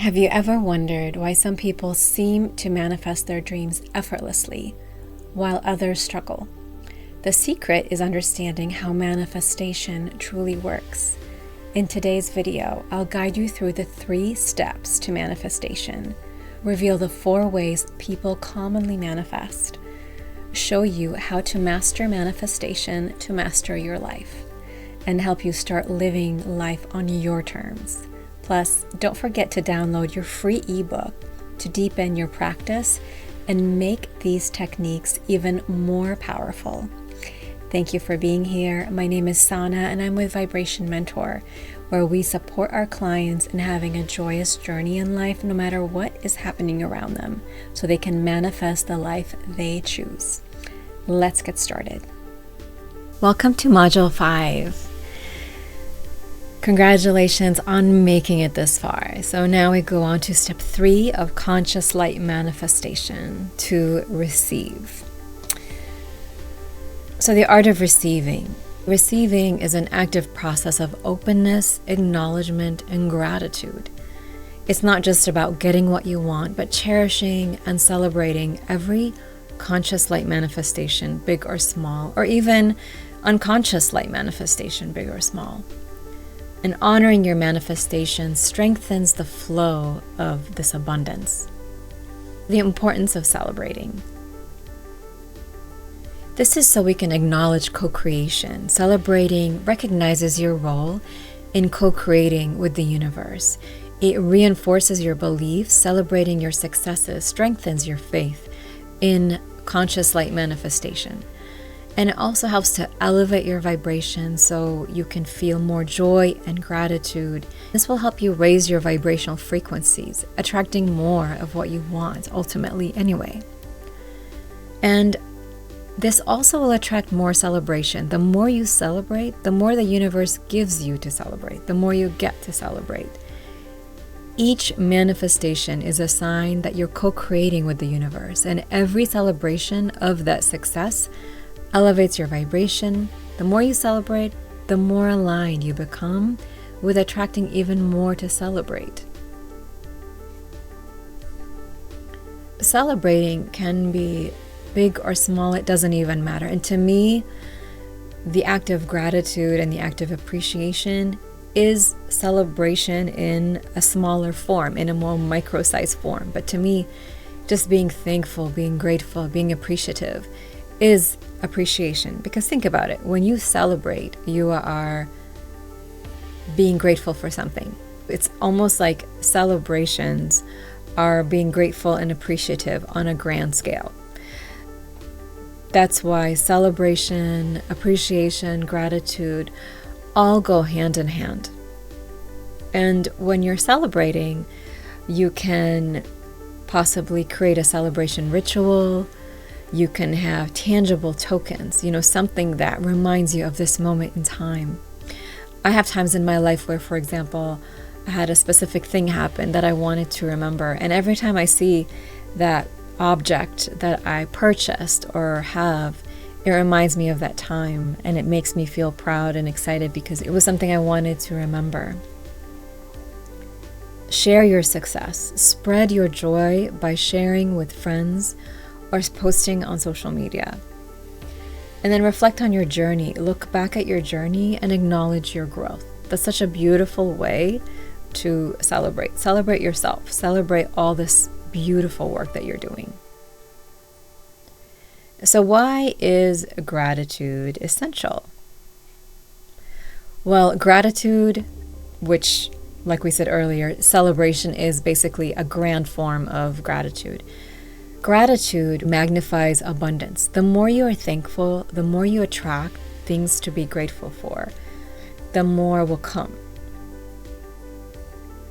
Have you ever wondered why some people seem to manifest their dreams effortlessly, while others struggle? The secret is understanding how manifestation truly works. In today's video, I'll guide you through the 3 steps to manifestation, reveal the 4 ways people commonly manifest, show you how to master manifestation to master your life, and help you start living life on your terms. Plus, don't forget to download your free ebook to deepen your practice and make these techniques even more powerful. Thank you for being here. My name is Sana and I'm with Vibration Mentor, where we support our clients in having a joyous journey in life no matter what is happening around them, so they can manifest the life they choose. Let's get started. Welcome to Module 5. Congratulations on making it this far. So now we go on to step 3 of conscious light manifestation, to receive. So the art of receiving. Receiving is an active process of openness, acknowledgement, and gratitude. It's not just about getting what you want, but cherishing and celebrating every conscious light manifestation, big or small, or even unconscious light manifestation, big or small. And honoring your manifestation strengthens the flow of this abundance. The importance of celebrating. This is so we can acknowledge co-creation. Celebrating recognizes your role in co-creating with the universe. It reinforces your beliefs. Celebrating your successes strengthens your faith in conscious light manifestation. And it also helps to elevate your vibration so you can feel more joy and gratitude. This will help you raise your vibrational frequencies, attracting more of what you want ultimately anyway. And this also will attract more celebration. The more you celebrate, the more the universe gives you to celebrate, the more you get to celebrate. Each manifestation is a sign that you're co-creating with the universe, and every celebration of that success elevates your vibration. The more you celebrate, the more aligned you become with attracting even more to celebrate. Celebrating can be big or small, it doesn't even matter. And to me, the act of gratitude and the act of appreciation is celebration in a smaller form, in a more micro-sized form. But to me, just being thankful, being grateful, being appreciative is appreciation. Because think about it, when you celebrate, you are being grateful for something. It's almost like celebrations are being grateful and appreciative on a grand scale. That's why celebration, appreciation, gratitude all go hand in hand. And when you're celebrating, you can possibly create a celebration ritual. You can have tangible tokens, something that reminds you of this moment in time. I have times in my life where, for example, I had a specific thing happen that I wanted to remember. And every time I see that object that I purchased or have, it reminds me of that time, and it makes me feel proud and excited because it was something I wanted to remember. Share your success. Spread your joy by sharing with friends or posting on social media. And then reflect on your journey. Look back at your journey and acknowledge your growth. That's such a beautiful way to celebrate. Celebrate yourself. Celebrate all this beautiful work that you're doing. So why is gratitude essential? Well, gratitude, which, like we said earlier, celebration is basically a grand form of gratitude. Gratitude magnifies abundance. The more you are thankful, the more you attract things to be grateful for, the more will come.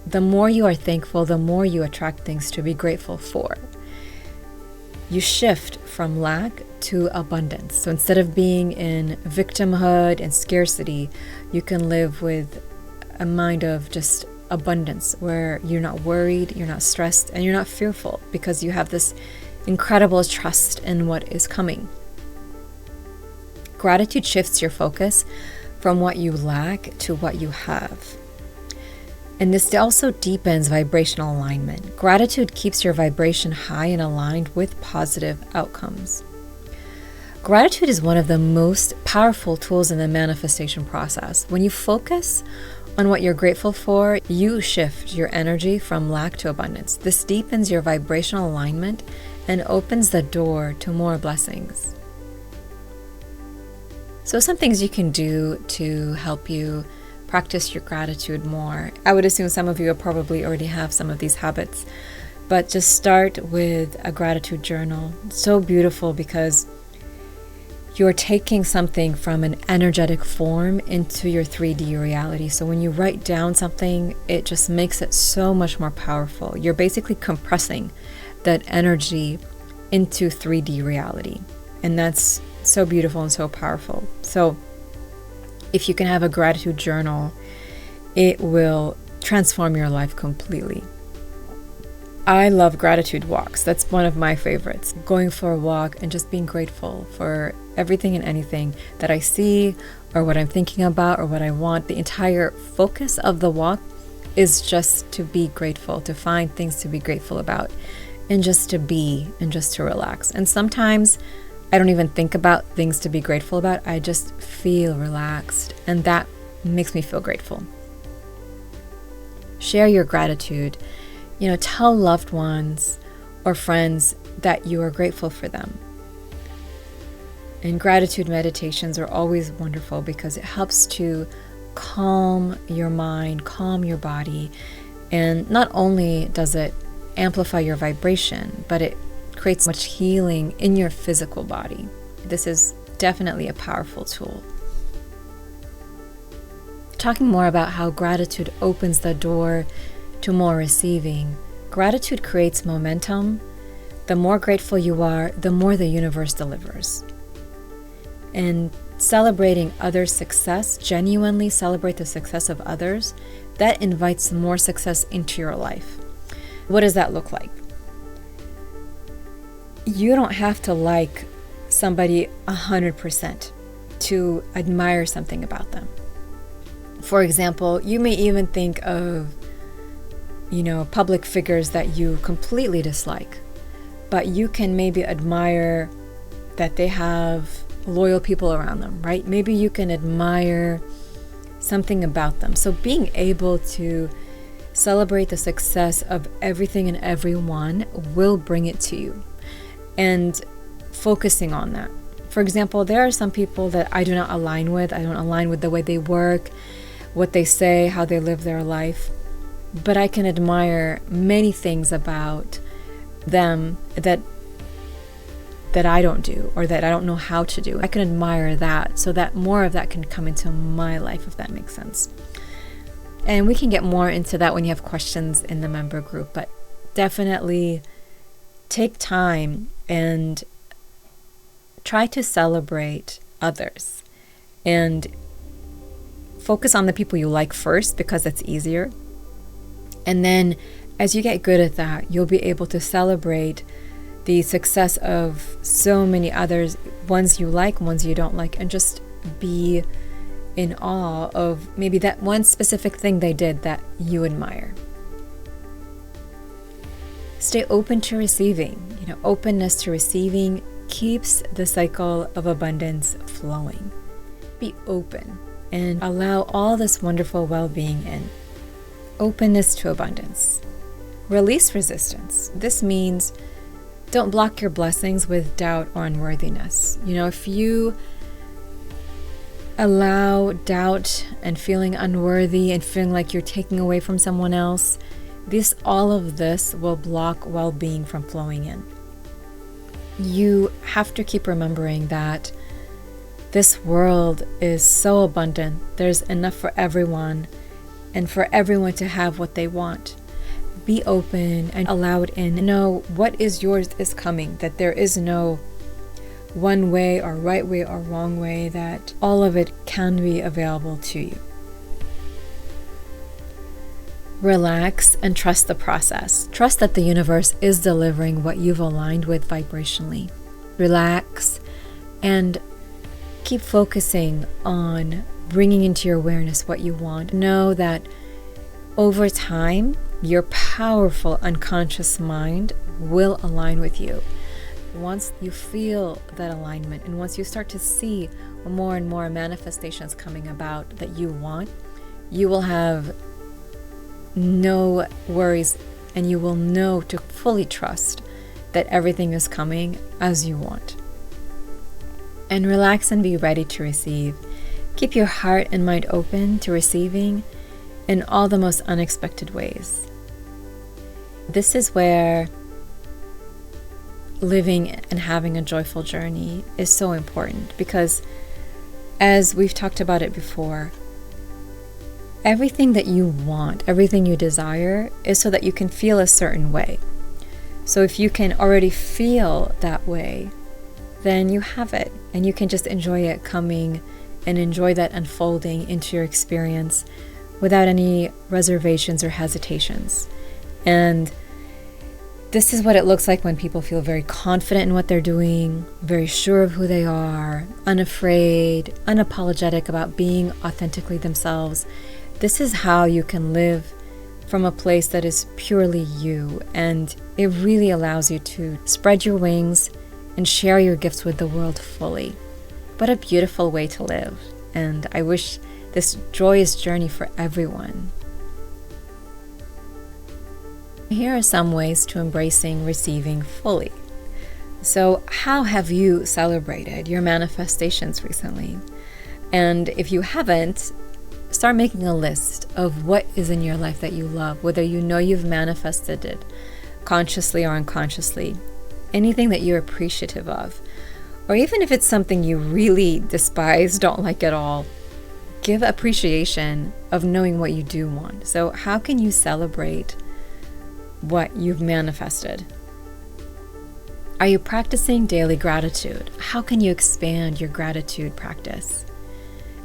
The more you are thankful, the more you attract things to be grateful for. You shift from lack to abundance. So instead of being in victimhood and scarcity, you can live with a mind of just abundance, where you're not worried, you're not stressed, and you're not fearful, because you have this incredible trust in what is coming. Gratitude shifts your focus from what you lack to what you have. And this also deepens vibrational alignment. Gratitude keeps your vibration high and aligned with positive outcomes. Gratitude is one of the most powerful tools in the manifestation process. When you focus on what you're grateful for, you shift your energy from lack to abundance. This deepens your vibrational alignment and opens the door to more blessings. So some things you can do to help you practice your gratitude more. I would assume some of you probably already have some of these habits, but just start with a gratitude journal. It's so beautiful because you're taking something from an energetic form into your 3D reality. So when you write down something, it just makes it so much more powerful. You're basically compressing that energy into 3D reality. And that's so beautiful and so powerful. So if you can have a gratitude journal, it will transform your life completely. I love gratitude walks. That's one of my favorites. Going for a walk and just being grateful for everything and anything that I see or what I'm thinking about or what I want. The entire focus of the walk is just to be grateful, to find things to be grateful about, and just to be and just to relax. And sometimes I don't even think about things to be grateful about. I just feel relaxed, and that makes me feel grateful. Share your gratitude. Tell loved ones or friends that you are grateful for them. And gratitude meditations are always wonderful because it helps to calm your mind, calm your body. And not only does it amplify your vibration, but it creates much healing in your physical body. This is definitely a powerful tool. Talking more about how gratitude opens the door to more receiving. Gratitude creates momentum. The more grateful you are, the more the universe delivers. And celebrating others' success, genuinely celebrate the success of others, that invites more success into your life. What does that look like? You don't have to like somebody 100% to admire something about them. For example, you may even think of public figures that you completely dislike, but you can maybe admire that they have loyal people around them, right? Maybe you can admire something about them. So being able to celebrate the success of everything and everyone will bring it to you, and focusing on that. For example, there are some people that I do not align with. I don't align with the way they work, what they say, how they live their life. But I can admire many things about them that I don't do, or that I don't know how to do. I can admire that so that more of that can come into my life, if that makes sense. And we can get more into that when you have questions in the member group, but definitely take time and try to celebrate others and focus on the people you like first, because it's easier. And then as you get good at that, you'll be able to celebrate the success of so many others, ones you like, ones you don't like, and just be in awe of maybe that one specific thing they did that you admire. Stay open to receiving. Openness to receiving keeps the cycle of abundance flowing. Be open and allow all this wonderful well-being in. Openness to abundance. Release resistance. This means don't block your blessings with doubt or unworthiness. If you allow doubt and feeling unworthy and feeling like you're taking away from someone else, all of this will block well-being from flowing in. You have to keep remembering that this world is so abundant. There's enough for everyone, and for everyone to have what they want. Be open and allow it in. Know what is yours is coming, that there is no one way or right way or wrong way, that all of it can be available to you. Relax and trust the process. Trust that the universe is delivering what you've aligned with vibrationally. Relax and keep focusing on bringing into your awareness what you want. Know that over time, your powerful unconscious mind will align with you. Once you feel that alignment, and once you start to see more and more manifestations coming about that you want, you will have no worries, and you will know to fully trust that everything is coming as you want. And relax and be ready to receive. Keep your heart and mind open to receiving in all the most unexpected ways. This is where living and having a joyful journey is so important, because as we've talked about it before, everything that you want, everything you desire is so that you can feel a certain way. So if you can already feel that way, then you have it, and you can just enjoy it coming and enjoy that unfolding into your experience without any reservations or hesitations. And this is what it looks like when people feel very confident in what they're doing, very sure of who they are, unafraid, unapologetic about being authentically themselves. This is how you can live from a place that is purely you, and it really allows you to spread your wings and share your gifts with the world fully. What a beautiful way to live, and I wish this joyous journey for everyone. Here are some ways to embracing receiving fully. So, how have you celebrated your manifestations recently? And if you haven't, start making a list of what is in your life that you love, whether you know you've manifested it consciously or unconsciously, anything that you're appreciative of, or even if it's something you really despise, don't like at all, give appreciation of knowing what you do want. So how can you celebrate what you've manifested? Are you practicing daily gratitude? How can you expand your gratitude practice?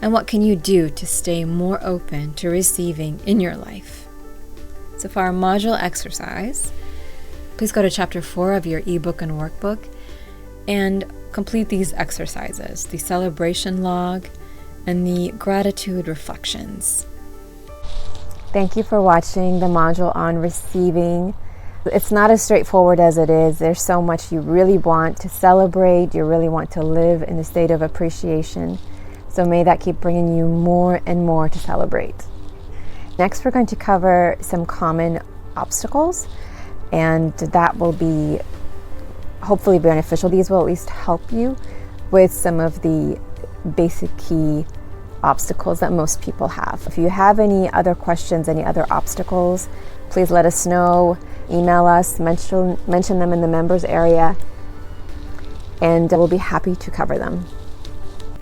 And what can you do to stay more open to receiving in your life? So for our module exercise, please go to chapter 4 of your ebook and workbook and complete these exercises, the celebration log and the gratitude reflections. Thank you for watching the module on receiving. It's not as straightforward as it is. There's so much you really want to celebrate. You really want to live in a state of appreciation. So may that keep bringing you more and more to celebrate. Next, we're going to cover some common obstacles, and that will be hopefully beneficial. These will at least help you with some of the basic key obstacles that most people have. If you have any other questions, any other obstacles, please let us know. Email us, mention them in the members area, and we'll be happy to cover them.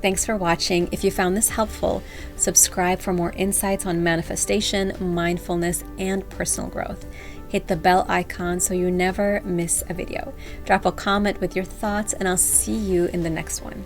Thanks for watching. If you found this helpful, subscribe for more insights on manifestation, mindfulness, and personal growth. Hit the bell icon so you never miss a video. Drop a comment with your thoughts, and I'll see you in the next one.